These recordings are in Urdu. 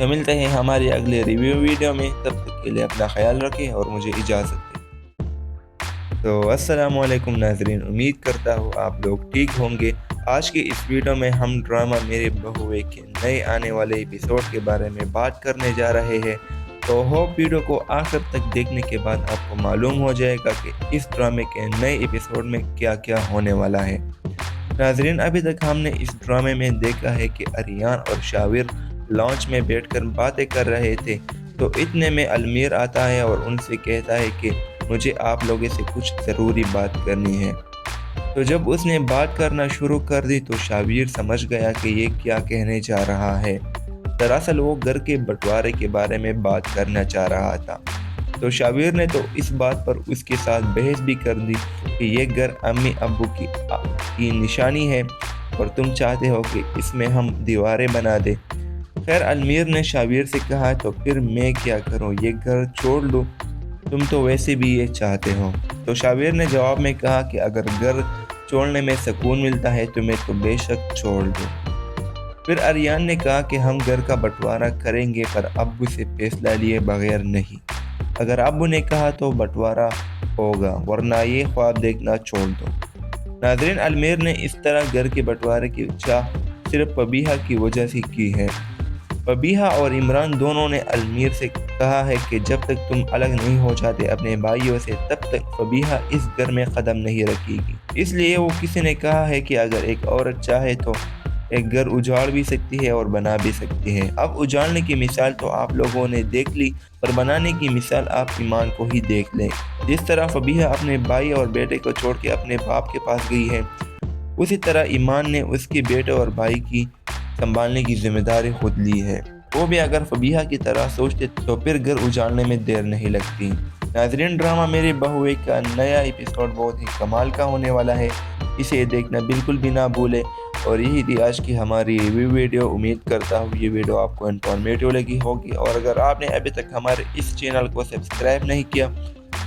تو ملتے ہیں ہماری اگلے ریویو ویڈیو میں، تب تک کے لیے اپنا خیال رکھیں اور مجھے اجازت دیں۔ تو السلام علیکم ناظرین، امید کرتا ہوں آپ لوگ ٹھیک ہوں گے۔ آج کے اس ویڈیو میں ہم ڈرامہ میرے بہوئے کے نئے آنے والے ایپیسوڈ کے بارے میں بات کرنے جا رہے ہیں۔ تو ہوپ ویڈیو کو آخر تک دیکھنے کے بعد آپ کو معلوم ہو جائے گا کہ اس ڈرامے کے نئے ایپیسوڈ میں کیا کیا ہونے والا ہے۔ ناظرین، ابھی تک ہم نے اس ڈرامے میں دیکھا ہے کہ اریان اور شاور لانچ میں بیٹھ کر باتیں کر رہے تھے، تو اتنے میں المیر آتا ہے اور ان سے کہتا ہے کہ مجھے آپ لوگوں سے کچھ ضروری بات کرنی ہے۔ تو جب اس نے بات کرنا شروع کر دی تو شاویر سمجھ گیا کہ یہ کیا کہنے جا رہا ہے۔ دراصل وہ گھر کے بٹوارے کے بارے میں بات کرنا چاہ رہا تھا۔ تو شاویر نے تو اس بات پر اس کے ساتھ بحث بھی کر دی کہ یہ گھر امی ابو کی نشانی ہے اور تم چاہتے ہو کہ اس میں ہم دیواریں بنا دیں۔ خیر، المیر نے شاویر سے کہا تو پھر میں کیا کروں، یہ گھر چھوڑ لوں، تم تو ویسے بھی یہ چاہتے ہو۔ تو شاویر نے جواب میں کہا کہ اگر گھر چھوڑنے میں سکون ملتا ہے تو میں تو بے شک چھوڑ دوں۔ پھر اریان نے کہا کہ ہم گھر کا بٹوارہ کریں گے پر ابو سے فیصلہ لیے بغیر نہیں۔ اگر ابو نے کہا تو بٹوارہ ہوگا، ورنہ یہ خواب دیکھنا چھوڑ دو۔ ناظرین، المیر نے اس طرح گھر کے بٹوارے کی چاہ صرف فبیہہ کی وجہ سے کی ہے۔ فبیہہ اور عمران دونوں نے المیر سے کہا ہے کہ جب تک تم الگ نہیں ہو جاتے اپنے بھائیوں سے تب تک فبیہہ اس گھر میں قدم نہیں رکھے گی۔ اس لیے وہ کسی نے کہا ہے کہ اگر ایک عورت چاہے تو ایک گھر اجاڑ بھی سکتی ہے اور بنا بھی سکتی ہے۔ اب اجاڑنے کی مثال تو آپ لوگوں نے دیکھ لی، پر بنانے کی مثال آپ ایمان کو ہی دیکھ لیں۔ جس طرح فبیہہ اپنے بھائی اور بیٹے کو چھوڑ کے اپنے باپ کے پاس گئی ہے، اسی طرح ایمان نے اس کے بیٹے اور بھائی کی سنبھالنے کی ذمہ داری خود لی ہے۔ وہ بھی اگر فبیہہ کی طرح سوچتے تو پھر گھر اجاڑنے میں دیر نہیں لگتی۔ ناظرین، ڈرامہ میرے بہوئے کا نیا ایپیسوڈ بہت ہی کمال کا ہونے والا ہے، اسے دیکھنا بالکل بھی نہ بھولے۔ اور یہی تھی آج کی ہماری ریویو ویڈیو۔ امید کرتا ہوں یہ ویڈیو آپ کو انفارمیٹیو لگی ہوگی، اور اگر آپ نے ابھی تک ہمارے اس چینل کو سبسکرائب نہیں کیا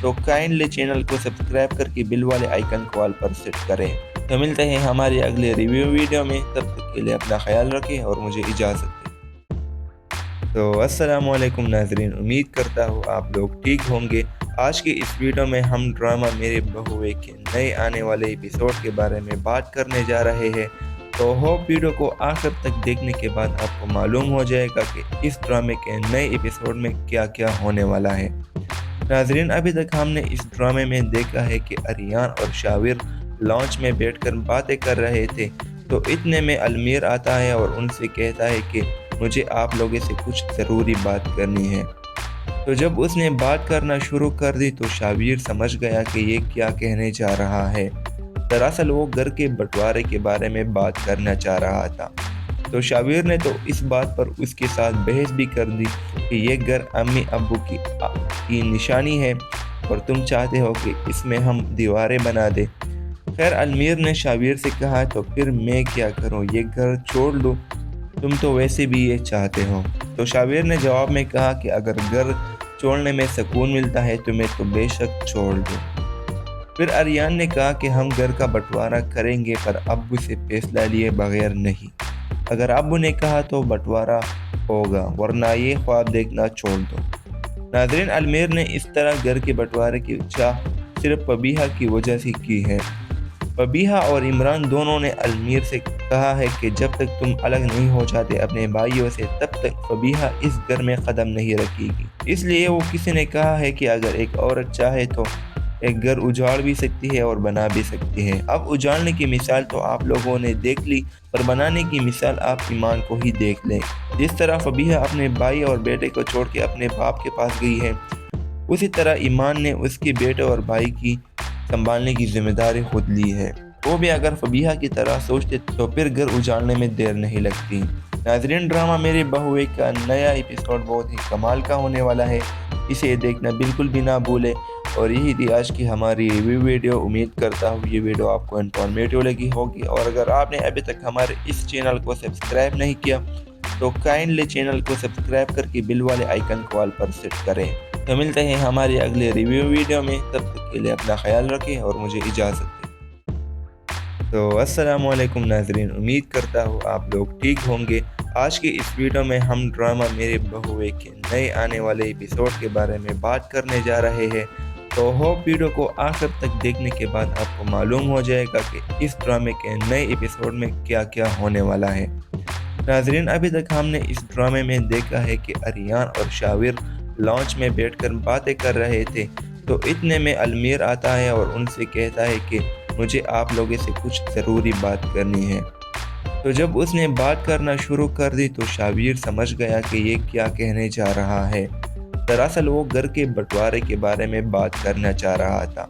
تو کائنڈلی چینل کو سبسکرائب کر کے بل والے آئیکن کو آل پر سیٹ کریں۔ تو ملتے ہیں ہماری اگلے ریویو ویڈیو میں، تب تک کے لیے اپنا خیال رکھیں اور مجھے اجازت دیں۔ تو السلام علیکم ناظرین، امید کرتا ہوں آپ لوگ ٹھیک ہوں گے۔ آج کے اس ویڈیو میں ہم ڈرامہ میرے بہوئے کے نئے آنے والے ایپیسوڈ کے بارے میں بات کرنے جا رہے ہیں۔ تو ہوپ ویڈیو کو آخر تک دیکھنے کے بعد آپ کو معلوم ہو جائے گا کہ اس ڈرامے کے نئے ایپیسوڈ میں کیا کیا ہونے والا ہے۔ ناظرین، ابھی تک ہم نے اس ڈرامے میں دیکھا ہے کہ اریان اور شاور لانچ میں بیٹھ کر باتیں کر رہے تھے، تو اتنے میں المیر آتا ہے اور ان سے کہتا ہے کہ مجھے آپ لوگوں سے کچھ ضروری بات کرنی ہے۔ تو جب اس نے بات کرنا شروع کر دی تو شاویر سمجھ گیا کہ یہ کیا کہنے جا رہا ہے۔ دراصل وہ گھر کے بٹوارے کے بارے میں بات کرنا چاہ رہا تھا۔ تو شاویر نے تو اس بات پر اس کے ساتھ بحث بھی کر دی کہ یہ گھر امی ابو کی نشانی ہے اور تم چاہتے ہو کہ اس میں ہم دیواریں بنا دیں۔ خیر، المیر نے شاویر سے کہا تو پھر میں کیا کروں، یہ گھر چھوڑ لوں، تم تو ویسے بھی یہ چاہتے ہو۔ تو شاویر نے جواب میں کہا کہ اگر گھر چھوڑنے میں سکون ملتا ہے تو میں تو بے شک چھوڑ دوں۔ پھر اریان نے کہا کہ ہم گھر کا بٹوارہ کریں گے پر ابو سے فیصلہ لیے بغیر نہیں۔ اگر ابو نے کہا تو بٹوارہ ہوگا، ورنہ یہ خواب دیکھنا چھوڑ دو۔ ناظرین، المیر نے اس طرح گھر کے بٹوارے کی چاہ صرف فبیہہ کی وجہ سے کی ہے۔ فبیہہ اور عمران دونوں نے المیر سے کہا ہے کہ جب تک تم الگ نہیں ہو جاتے اپنے بھائیوں سے تب تک فبیہہ اس گھر میں قدم نہیں رکھے گی۔ اس لیے وہ کسی نے کہا ہے کہ اگر ایک عورت چاہے تو ایک گھر اجاڑ بھی سکتی ہے اور بنا بھی سکتی ہے۔ اب اجاڑنے کی مثال تو آپ لوگوں نے دیکھ لی، پر بنانے کی مثال آپ ایمان کو ہی دیکھ لیں۔ جس طرح فبیہہ اپنے بھائی اور بیٹے کو چھوڑ کے اپنے باپ کے پاس گئی ہے، اسی طرح ایمان نے اس کے بیٹے اور بھائی کی سنبھالنے کی ذمہ داری خود لی ہے۔ وہ بھی اگر فبیہہ کی طرح سوچتے تو پھر گھر اجاڑنے میں دیر نہیں لگتی۔ ناظرین، ڈرامہ میرے بہوئے کا نیا ایپیسوڈ بہت ہی کمال کا ہونے والا ہے، اسے دیکھنا بالکل بھی نہ بھولے۔ اور یہی تھی آج کی ہماری ریویو ویڈیو۔ امید کرتا ہوں یہ ویڈیو آپ کو انفارمیٹیو لگی ہوگی، اور اگر آپ نے ابھی تک ہمارے اس چینل کو سبسکرائب نہیں کیا تو کائنڈلی چینل کو سبسکرائب کر کے بل والے آئیکن کو آل پر سیٹ کریں۔ تو ملتے ہیں ہماری اگلے ریویو ویڈیو میں، تب تک کے لیے اپنا خیال رکھیں اور مجھے اجازت دیں۔ تو السلام علیکم ناظرین، امید کرتا ہوں آپ لوگ ٹھیک ہوں گے۔ آج کی اس ویڈیو میں ہم ڈرامہ میرے بہوئے کے نئے آنے والے ایپیسوڈ کے بارے میں بات کرنے جا رہے ہیں، تو ہوپ ویڈیو کو آخر تک دیکھنے کے بعد آپ کو معلوم ہو جائے گا کہ اس ڈرامے کے نئے ایپیسوڈ میں کیا کیا ہونے والا ہے۔ ناظرین، ابھی تک ہم نے اس ڈرامے میں دیکھا ہے کہ اریان اور شاویر لانچ میں بیٹھ کر باتیں کر رہے تھے، تو اتنے میں المیر آتا ہے اور ان سے کہتا ہے کہ مجھے آپ لوگوں سے کچھ ضروری بات کرنی ہے۔ تو جب اس نے بات کرنا شروع کر دی تو شاویر سمجھ گیا کہ یہ کیا کہنے جا رہا ہے۔ دراصل وہ گھر کے بٹوارے کے بارے میں بات کرنا چاہ رہا تھا۔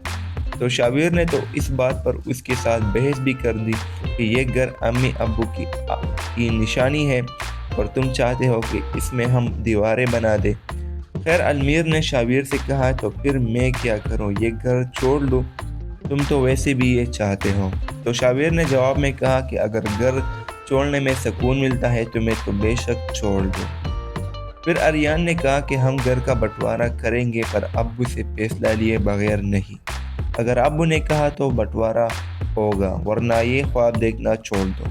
تو شاویر نے تو اس بات پر اس کے ساتھ بحث بھی کر دی کہ یہ گھر امی ابو کی نشانی ہے اور تم چاہتے ہو کہ اس میں ہم دیواریں بنا دیں۔ خیر، المیر نے شاویر سے کہا تو پھر میں کیا کروں، یہ گھر چھوڑ دوں، تم تو ویسے بھی یہ چاہتے ہو۔ تو شاویر نے جواب میں کہا کہ اگر گھر چھوڑنے میں سکون ملتا ہے تو میں تو بے شک چھوڑ دوں۔ پھر اریان نے کہا کہ ہم گھر کا بٹوارہ کریں گے پر ابو سے فیصلہ لیے بغیر نہیں۔ اگر ابو نے کہا تو بٹوارہ ہوگا، ورنہ یہ خواب دیکھنا چھوڑ دو۔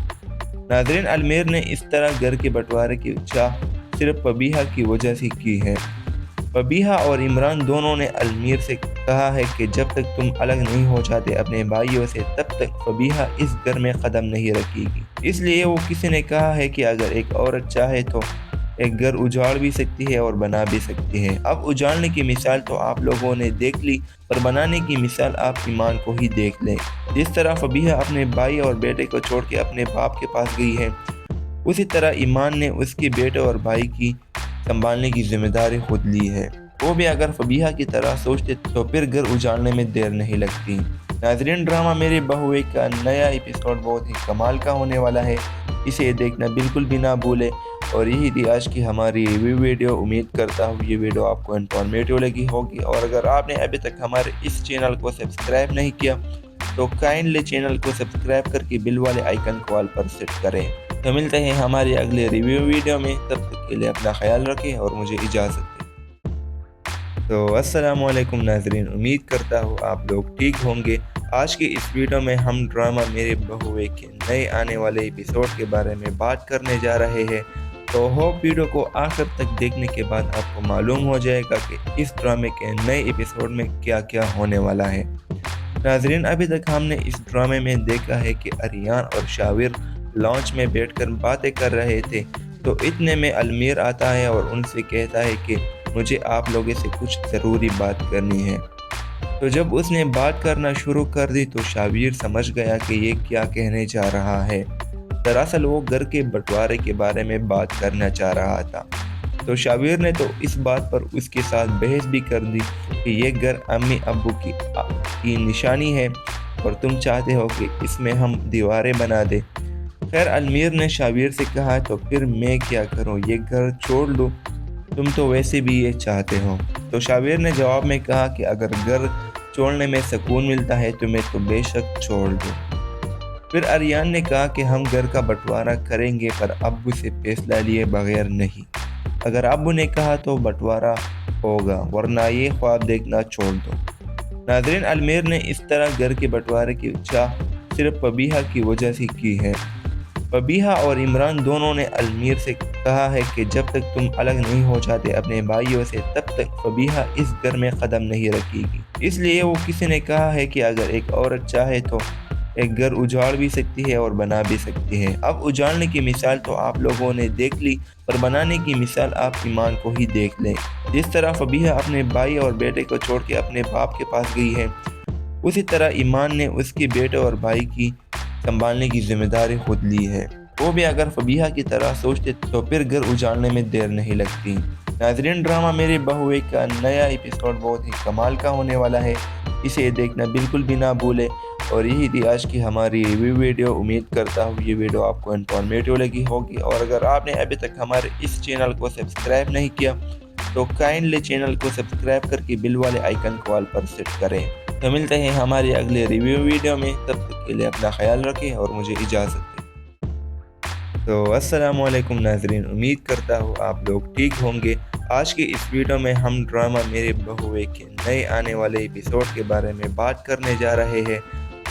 ناظرین، المیر نے اس طرح گھر کے بٹوارے کی چاہ صرف فبیہہ کی وجہ سے کی ہے۔ فبیہہ اور عمران دونوں نے المیر سے کہا ہے کہ جب تک تم الگ نہیں ہو جاتے اپنے بھائیوں سے تب تک فبیہہ اس گھر میں قدم نہیں رکھے گی۔ اس لیے وہ کسی نے کہا ہے کہ اگر ایک عورت چاہے تو ایک گھر اجاڑ بھی سکتی ہے اور بنا بھی سکتی ہے۔ اب اجاڑنے کی مثال تو آپ لوگوں نے دیکھ لی، پر بنانے کی مثال آپ ایمان کو ہی دیکھ لیں۔ جس طرح فبیہہ اپنے بھائی اور بیٹے کو چھوڑ کے اپنے باپ کے پاس گئی ہے، اسی طرح ایمان نے اس کے بیٹے اور بھائی کی سنبھالنے کی ذمہ داری خود لی ہے۔ وہ بھی اگر فبیہہ کی طرح سوچتے تو پھر گھر اجاڑنے میں دیر نہیں لگتی۔ ناظرین، ڈرامہ میرے بہوئے کا نیا ایپیسوڈ بہت ہی کمال کا ہونے والا ہے، اسے دیکھنا بالکل بھی نہ بھولے۔ اور یہی تھی آج کی ہماری ریویو ویڈیو۔ امید کرتا ہوں یہ ویڈیو آپ کو انفارمیٹیو لگی ہوگی، اور اگر آپ نے ابھی تک ہمارے اس چینل کو سبسکرائب نہیں کیا تو کائنڈلی چینل کو سبسکرائب کر کے بل والے آئیکن کو آل پر سیٹ کریں۔ تو ملتے ہیں ہماری اگلے ریویو ویڈیو میں، تب تک کے لیے اپنا خیال رکھیں اور مجھے اجازت دیں۔ تو السلام علیکم ناظرین، امید کرتا ہوں آپ لوگ ٹھیک ہوں گے۔ آج کی اس ویڈیو میں ہم ڈرامہ میرے بہوئے کے نئے آنے والے ایپیسوڈ کے بارے میں بات کرنے جا رہے ہیں، تو ہوپ ویڈیو کو آخر تک دیکھنے کے بعد آپ کو معلوم ہو جائے گا کہ اس ڈرامے کے نئے ایپیسوڈ میں کیا کیا ہونے والا ہے۔ ناظرین، ابھی تک ہم نے اس ڈرامے میں دیکھا ہے کہ اریان اور شاویر لانچ میں بیٹھ کر باتیں کر رہے تھے، تو اتنے میں المیر آتا ہے اور ان سے کہتا ہے کہ مجھے آپ لوگوں سے کچھ ضروری بات کرنی ہے۔ تو جب اس نے بات کرنا شروع کر دی تو شاویر سمجھ گیا کہ یہ کیا کہنے جا رہا ہے۔ دراصل وہ گھر کے بٹوارے کے بارے میں بات کرنا چاہ رہا تھا۔ تو شاویر نے تو اس بات پر اس کے ساتھ بحث بھی کر دی کہ یہ گھر امی ابو کی نشانی ہے اور تم چاہتے ہو کہ اس میں ہم دیواریں بنا دیں۔ خیر، المیر نے شاویر سے کہا تو پھر میں کیا کروں، یہ گھر چھوڑ دوں، تم تو ویسے بھی یہ چاہتے ہو۔ تو شاویر نے جواب میں کہا کہ اگر گھر چھوڑنے میں سکون ملتا ہے تو میں تو بے شک چھوڑ دوں۔ پھر اریان نے کہا کہ ہم گھر کا بٹوارہ کریں گے پر ابو سے فیصلہ لیے بغیر نہیں۔ اگر ابو نے کہا تو بٹوارہ ہوگا، ورنہ یہ خواب دیکھنا چھوڑ دو۔ ناظرین، المیر نے اس طرح گھر کے بٹوارے کی چاہ صرف فبیہہ کی وجہ سے کی ہے۔ فبیہہ اور عمران دونوں نے المیر سے کہا ہے کہ جب تک تم الگ نہیں ہو جاتے اپنے بھائیوں سے تب تک فبیہہ اس گھر میں قدم نہیں رکھے گی۔ اس لیے وہ کسی نے کہا ہے کہ اگر ایک عورت چاہے تو ایک گھر اجاڑ بھی سکتی ہے اور بنا بھی سکتی ہے۔ اب اجاڑنے کی مثال تو آپ لوگوں نے دیکھ لی، پر بنانے کی مثال آپ ایمان کو ہی دیکھ لیں۔ جس طرح فبیہہ اپنے بھائی اور بیٹے کو چھوڑ کے اپنے باپ کے پاس گئی ہے، اسی طرح ایمان نے اس کے بیٹے اور بھائی کی سنبھالنے کی ذمہ داری خود لی ہے۔ وہ بھی اگر فبیہہ کی طرح سوچتے تو پھر گھر اجاڑنے میں دیر نہیں لگتی۔ ناظرین، ڈرامہ میرے بہوئے کا نیا ایپیسوڈ بہت ہی کمال کا ہونے والا ہے، اسے دیکھنا بالکل بھی نہ بھولے۔ اور یہی تھی آج کی ہماری ریویو ویڈیو۔ امید کرتا ہوں یہ ویڈیو آپ کو انفارمیٹیو لگی ہوگی، اور اگر آپ نے ابھی تک ہمارے اس چینل کو سبسکرائب نہیں کیا تو کائنڈلی چینل کو سبسکرائب کر کے بل والے آئیکن کو آل پر سیٹ کریں۔ تو ملتے ہیں ہماری اگلے ریویو ویڈیو میں، تب تک کے لیے اپنا خیال رکھیں اور مجھے اجازت دیں۔ تو السلام علیکم ناظرین، امید کرتا ہوں آپ لوگ ٹھیک ہوں گے۔ آج کی اس ویڈیو میں ہم ڈرامہ میرے بہوئے کے نئے آنے والے ایپیسوڈ کے بارے میں بات کرنے جا رہے ہیں،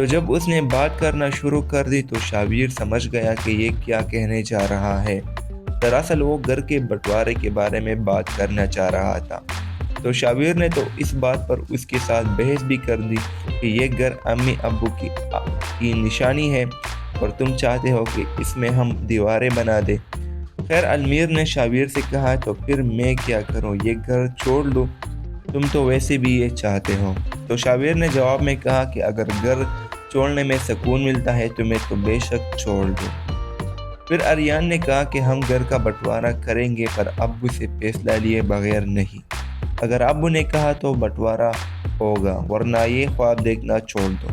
تو جب اس نے بات کرنا شروع کر دی تو شابیر سمجھ گیا کہ یہ کیا کہنے جا رہا ہے۔ دراصل وہ گھر کے بٹوارے کے بارے میں بات کرنا چاہ رہا تھا۔ تو شابیر نے تو اس بات پر اس کے ساتھ بحث بھی کر دی کہ یہ گھر امی ابو کی نشانی ہے اور تم چاہتے ہو کہ اس میں ہم دیواریں بنا دیں۔ خیر المیر نے شابیر سے کہا تو پھر میں کیا کروں، یہ گھر چھوڑ لوں، تم تو ویسے بھی یہ چاہتے ہو۔ تو شابیر نے جواب میں کہا کہ اگر گھر چھوڑنے میں سکون ملتا ہے تو میں تو بے شک چھوڑ دوں۔ پھر اریان نے کہا کہ ہم گھر کا بٹوارہ کریں گے پر ابو سے فیصلہ لیے بغیر نہیں۔ اگر ابو نے کہا تو بٹوارہ ہوگا ورنہ یہ خواب دیکھنا چھوڑ دو۔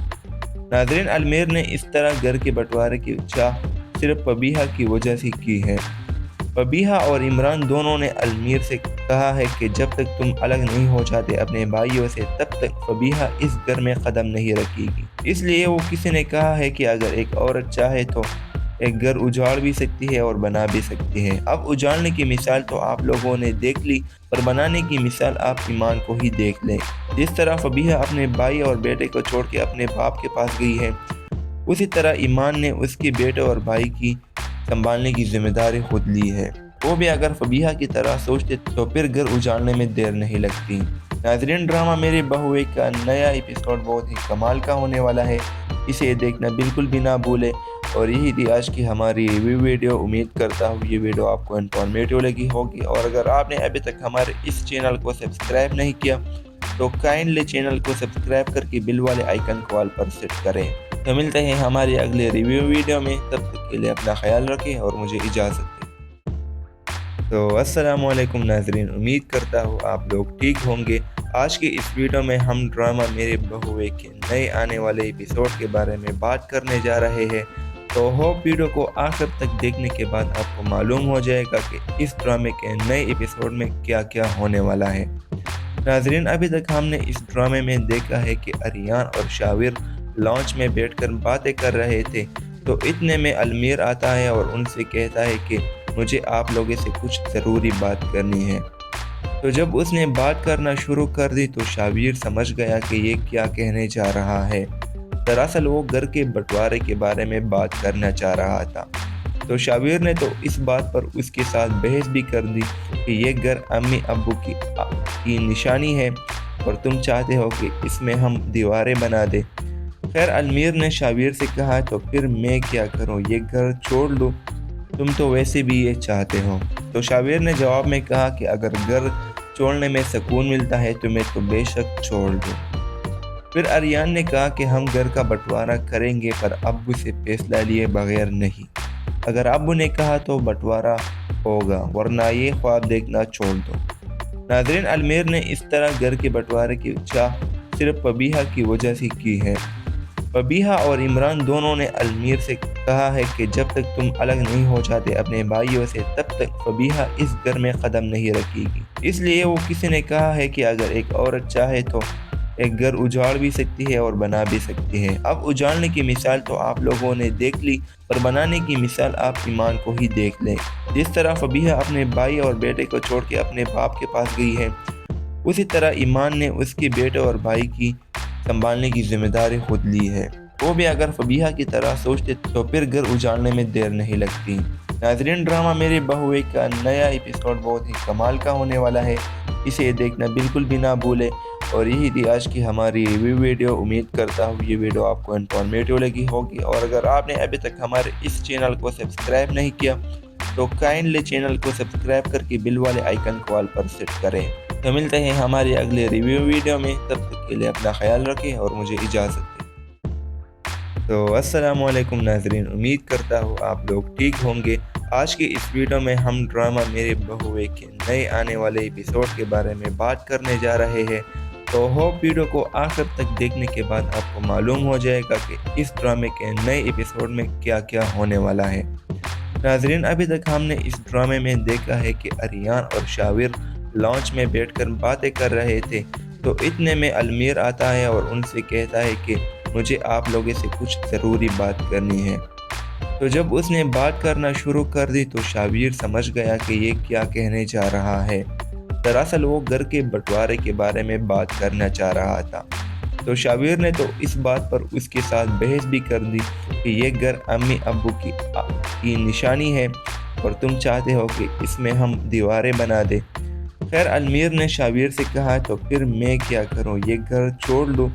ناظرین، المیر نے اس طرح گھر کے بٹوارے کی چاہ صرف فبیہہ کی وجہ سے کی ہے۔ فبیہہ اور عمران دونوں نے المیر سے کہا ہے کہ جب تک تم الگ نہیں ہو جاتے اپنے بھائیوں سے تب تک فبیہہ اس گھر میں قدم نہیں رکھے گی۔ اس لیے وہ کسی نے کہا ہے کہ اگر ایک عورت چاہے تو ایک گھر اجاڑ بھی سکتی ہے اور بنا بھی سکتی ہے۔ اب اجاڑنے کی مثال تو آپ لوگوں نے دیکھ لی اور بنانے کی مثال آپ ایمان کو ہی دیکھ لیں۔ جس طرح فبیہہ اپنے بھائی اور بیٹے کو چھوڑ کے اپنے باپ کے پاس گئی ہے، اسی طرح ایمان نے اس کے بیٹے اور بھائی کی سنبھالنے کی ذمہ داری خود لی ہے۔ وہ بھی اگر فبیہہ کی طرح سوچتے تو پھر گھر اجاڑنے میں دیر نہیں لگتی۔ ناظرین، ڈرامہ میرے بہوئے کا نیا ایپیسوڈ بہت ہی کمال کا ہونے والا ہے، اسے دیکھنا بالکل بھی نہ بھولے۔ اور یہی تھی آج کی ہماری ریویو ویڈیو۔ امید کرتا ہوں یہ ویڈیو آپ کو انفارمیٹیو لگی ہوگی، اور اگر آپ نے ابھی تک ہمارے اس چینل کو سبسکرائب نہیں کیا تو کائنڈلی چینل کو سبسکرائب کر کے بل والے آئیکن کو آل پر سیٹ کریں۔ تو ملتے ہیں ہماری اگلے ریویو ویڈیو میں، تب تک کے لیے اپنا خیال رکھیں اور مجھے اجازت دیں۔ تو السلام علیکم ناظرین، امید کرتا ہوں آپ لوگ ٹھیک ہوں گے۔ آج کی اس ویڈیو میں ہم ڈرامہ میرے بہوئے کے نئے آنے والے ایپیسوڈ کے بارے میں بات کرنے جا رہے ہیں۔ تو ہوپ ویڈیو کو آخر تک دیکھنے کے بعد آپ کو معلوم ہو جائے گا کہ اس ڈرامے کے نئے ایپیسوڈ میں کیا کیا ہونے والا ہے۔ ناظرین، ابھی تک ہم نے اس ڈرامے میں دیکھا ہے کہ اریان اور شابیر لانچ میں بیٹھ کر باتیں کر رہے تھے، تو اتنے میں المیر آتا ہے اور ان سے کہتا ہے کہ مجھے آپ لوگوں سے کچھ ضروری بات کرنی ہے۔ تو جب اس نے بات کرنا شروع کر دی تو شابیر سمجھ گیا کہ یہ کیا کہنے جا رہا ہے۔ دراصل وہ گھر کے بٹوارے کے بارے میں بات کرنا چاہ رہا تھا۔ تو شابیر نے تو اس بات پر اس کے ساتھ بحث بھی کر دی کہ یہ گھر امی ابو کی نشانی ہے اور تم چاہتے ہو کہ اس میں ہم دیواریں بنا دیں۔ خیر المیر نے شابیر سے کہا تو پھر میں کیا کروں، یہ گھر چھوڑ لوں، تم تو ویسے بھی یہ چاہتے ہو۔ تو شابیر نے جواب میں کہا کہ اگر گھر چھوڑنے میں سکون ملتا ہے تو میں تو بے شک چھوڑ دوں۔ پھر اریان نے کہا کہ ہم گھر کا بٹوارہ کریں گے پر ابو سے فیصلہ لیے بغیر نہیں۔ اگر ابو نے کہا تو بٹوارہ ہوگا ورنہ یہ خواب دیکھنا چھوڑ دو۔ ناظرین، المیر نے اس طرح گھر کے بٹوارے کی چاہ صرف فبیہہ کی وجہ سے کی ہے۔ فبیہہ اور عمران دونوں نے المیر سے کہا ہے کہ جب تک تم الگ نہیں ہو جاتے اپنے بھائیوں سے تب تک فبیہہ اس گھر میں قدم نہیں رکھے گی۔ اس لیے وہ کسی نے کہا ہے کہ اگر ایک عورت چاہے تو ایک گھر اجاڑ بھی سکتی ہے اور بنا بھی سکتی ہے۔ اب اجاڑنے کی مثال تو آپ لوگوں نے دیکھ لی اور بنانے کی مثال آپ ایمان کو ہی دیکھ لیں۔ جس طرح فبیہہ اپنے بھائی اور بیٹے کو چھوڑ کے اپنے باپ کے پاس گئی ہے، اسی طرح ایمان نے اس کے بیٹے اور بھائی کی سنبھالنے کی ذمہ داری خود لی ہے۔ وہ بھی اگر فبیہہ کی طرح سوچتے تو پھر گھر اجاڑنے میں دیر نہیں لگتی۔ ناظرین، ڈرامہ میرے بہوئے کا نیا ایپیسوڈ بہت ہی کمال کا ہونے والا ہے، اسے دیکھنا بالکل بھی نہ بھولے۔ اور یہی تھی آج کی ہماری ریویو ویڈیو۔ امید کرتا ہوں یہ ویڈیو آپ کو انفارمیٹیو لگی ہوگی، اور اگر آپ نے ابھی تک ہمارے اس چینل کو سبسکرائب نہیں کیا تو کائنڈلی چینل کو سبسکرائب کر کے بل والے آئیکن کو آل پر سیٹ کریں۔ تو ملتے ہیں ہماری اگلے ریویو ویڈیو میں، تب تک کے لیے اپنا خیال رکھیں اور مجھے اجازت دیں۔ تو السلام علیکم ناظرین، امید کرتا ہوں آپ لوگ ٹھیک ہوں گے۔ آج کی اس ویڈیو میں ہم ڈرامہ میرے بہوئے کے نئے آنے والے ایپیسوڈ کے بارے میں بات کرنے جا رہے ہیں۔ تو ہوپ ویڈیو کو آخر تک دیکھنے کے بعد آپ کو معلوم ہو جائے گا کہ اس ڈرامے کے نئے ایپیسوڈ میں کیا کیا ہونے والا ہے۔ ناظرین، ابھی تک ہم نے اس ڈرامے میں دیکھا ہے کہ اریان اور شابیر لانچ میں بیٹھ کر باتیں کر رہے تھے، تو اتنے میں المیر آتا ہے اور ان سے کہتا ہے کہ مجھے آپ لوگوں سے کچھ ضروری بات کرنی ہے۔ تو جب اس نے بات کرنا شروع کر دی تو شابیر سمجھ گیا کہ یہ کیا کہنے جا رہا ہے۔ دراصل وہ گھر کے بٹوارے کے بارے میں بات کرنا چاہ رہا تھا۔ تو شابیر نے تو اس بات پر اس کے ساتھ بحث بھی کر دی کہ یہ گھر امی ابو کی نشانی ہے اور تم چاہتے ہو کہ اس میں ہم دیواریں بنا دیں۔ خیر المیر نے شابیر سے کہا تو پھر میں کیا کروں، یہ گھر چھوڑ لوں،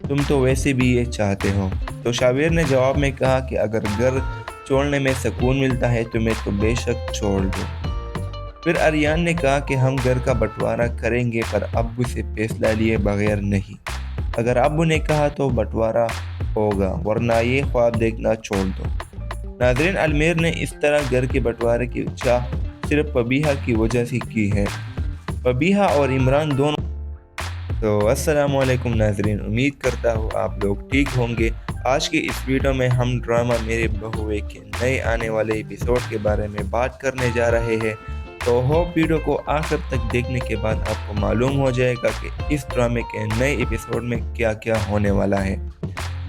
تم تو ویسے بھی یہ چاہتے ہو۔ تو شابیر نے جواب میں کہا کہ اگر گھر چھوڑنے میں سکون ملتا ہے تو میں تو بے شک چھوڑ دوں۔ پھر اریان نے کہا کہ ہم گھر کا بٹوارہ کریں گے پر ابو سے فیصلہ لیے بغیر نہیں، اگر ابو نے کہا تو بٹوارہ ہوگا ورنہ یہ خواب دیکھنا چھوڑ دو۔ ناظرین المیر نے اس طرح گھر کے بٹوارے کی چاہ صرف فبیہہ کی وجہ سے کی ہے، فبیہہ اور عمران دونوں۔ تو السلام علیکم ناظرین، امید کرتا ہوں آپ لوگ ٹھیک ہوں گے۔ آج کے اس ویڈیو میں ہم ڈرامہ میرے بہوئے کے نئے آنے والے ایپیسوڈ کے بارے میں بات کرنے جا رہے ہیں، تو ہوپ ویڈیو کو آخر تک دیکھنے کے بعد آپ کو معلوم ہو جائے گا کہ اس ڈرامے کے نئے ایپیسوڈ میں کیا کیا ہونے والا ہے۔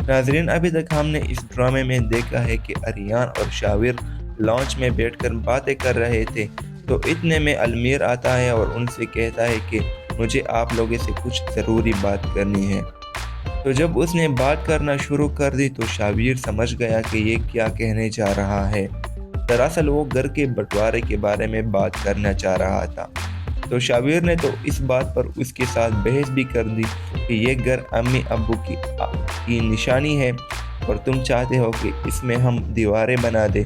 ناظرین ابھی تک ہم نے اس ڈرامے میں دیکھا ہے کہ اریان اور شابیر لانچ میں بیٹھ کر باتیں کر رہے تھے، تو اتنے میں المیر آتا ہے اور ان سے کہتا ہے کہ مجھے آپ لوگوں سے کچھ ضروری بات کرنی ہے۔ تو جب اس نے بات کرنا شروع کر دی تو شابیر سمجھ گیا کہ یہ کیا کہنے جا رہا ہے۔ دراصل وہ گھر کے بٹوارے کے بارے میں بات کرنا چاہ رہا تھا۔ تو شابیر نے تو اس بات پر اس کے ساتھ بحث بھی کر دی کہ یہ گھر امی ابو کی نشانی ہے اور تم چاہتے ہو کہ اس میں ہم دیواریں بنا دیں۔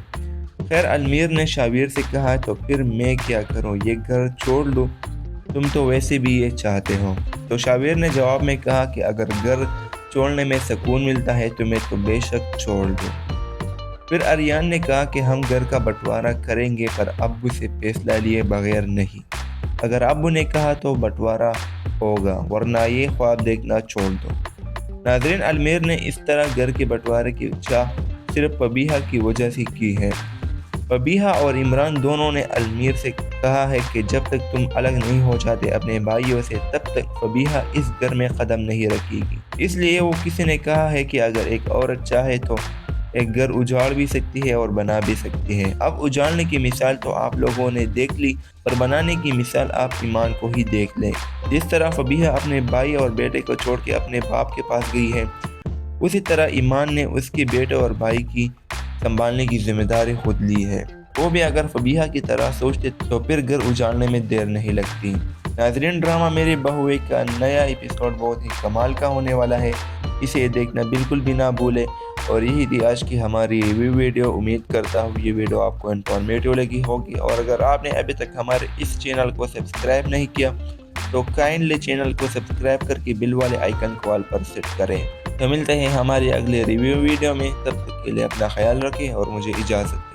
خیر المیر نے شابیر سے کہا تو پھر میں کیا کروں، یہ گھر چھوڑ لوں، تم تو ویسے بھی یہ چاہتے ہو۔ تو شابیر نے جواب میں کہا کہ اگر گھر چھوڑنے میں سکون ملتا ہے تو میں تو بے شک چھوڑ دوں۔ پھر اریان نے کہا کہ ہم گھر کا بٹوارہ کریں گے پر ابو سے فیصلہ لیے بغیر نہیں، اگر ابو نے کہا تو بٹوارہ ہوگا ورنہ یہ خواب دیکھنا چھوڑ دو۔ ناظرین المیر نے اس طرح گھر کے بٹوارے کی چاہ صرف فبیہہ کی وجہ سے کی ہے، فبیہہ اور عمران دونوں نے المیر سے کہا ہے کہ جب تک تم الگ نہیں ہو جاتے اپنے بھائیوں سے تب تک فبیہہ اس گھر میں قدم نہیں رکھے گی۔ اس لیے وہ کسی نے کہا ہے کہ اگر ایک عورت چاہے تو ایک گھر اجاڑ بھی سکتی ہے اور بنا بھی سکتی ہے۔ اب اجاڑنے کی مثال تو آپ لوگوں نے دیکھ لی، پر بنانے کی مثال آپ ایمان کو ہی دیکھ لیں۔ جس طرح فبیہہ اپنے بھائی اور بیٹے کو چھوڑ کے اپنے باپ کے پاس گئی ہے، اسی طرح ایمان نے اس کے بیٹے اور بھائی کی سنبھالنے کی ذمہ داری خود لی ہے۔ وہ بھی اگر فبیہہ کی طرح سوچتے تو پھر گھر اجاڑنے میں دیر نہیں لگتی۔ ناظرین ڈرامہ میرے بہوئے کا نیا ایپیسوڈ بہت ہی کمال کا ہونے والا ہے، اسے دیکھنا بالکل بھی نہ بھولیں۔ اور یہی تھی آج کی ہماری ریویو ویڈیو، امید کرتا ہوں یہ ویڈیو آپ کو انفارمیٹیو لگی ہوگی، اور اگر آپ نے ابھی تک ہمارے اس چینل کو سبسکرائب نہیں کیا تو کائنڈلی چینل کو سبسکرائب کر کے بل والے آئیکن کو آل پر سیٹ کریں۔ تو ملتے ہیں ہماری اگلے ریویو ویڈیو میں، تب تک کے لیے اپنا خیال رکھیں اور مجھے اجازت دیں۔